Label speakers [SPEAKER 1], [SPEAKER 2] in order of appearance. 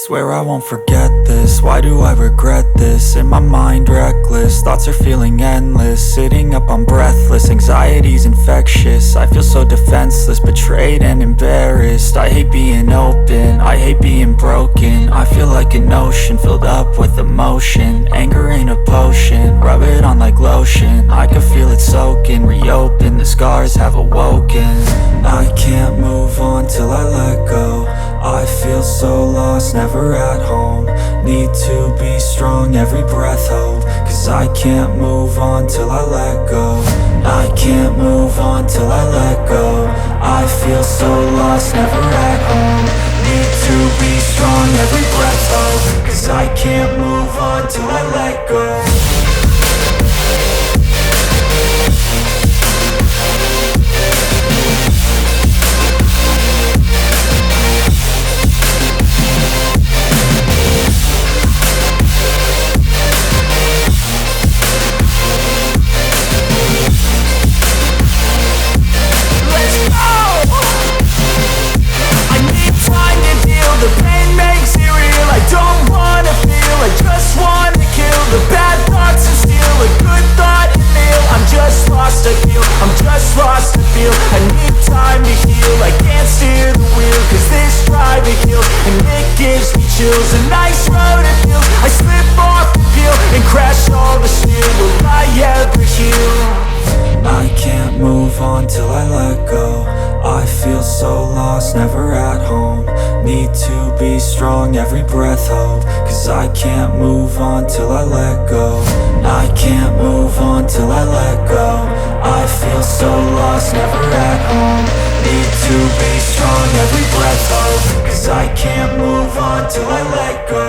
[SPEAKER 1] Swear I won't forget this, why do I regret this? In my mind reckless, thoughts are feeling endless. Sitting up I'm breathless, anxiety's infectious. I feel so defenseless, betrayed and embarrassed. I hate being open, I hate being broken. I feel like an ocean filled up with emotion. Anger ain't a potion, rub it on like lotion. I can feel it soaking, reopen, the scars have awoken. I can't move on till I let go. I feel so lost, never at home. Need to be strong, every breath hope. Cause I can't move on till I let go. I can't move on till I let go. I feel so lost, never at home. Need to be strong, every breath hope. Cause I can't move on till I let go.
[SPEAKER 2] The pain makes it real, I don't wanna feel, I just wanna kill the bad thoughts and steal a good thought and feel. I'm just lost, I feel, I'm just lost, I feel. I need time to heal, I can't steer the wheel. Cause this drive it kills, and it gives me chills. A nice road it feels, I slip off the peel and crash all the steel. Will I ever heal?
[SPEAKER 1] I can't move on till I let go. I feel so lost, never at home. Need to be strong, every breath hope. Cause I can't move on till I let go. I can't move on till I let go. I feel so lost, never at home. Need to be strong, every breath hope. Cause I can't move on till I let go.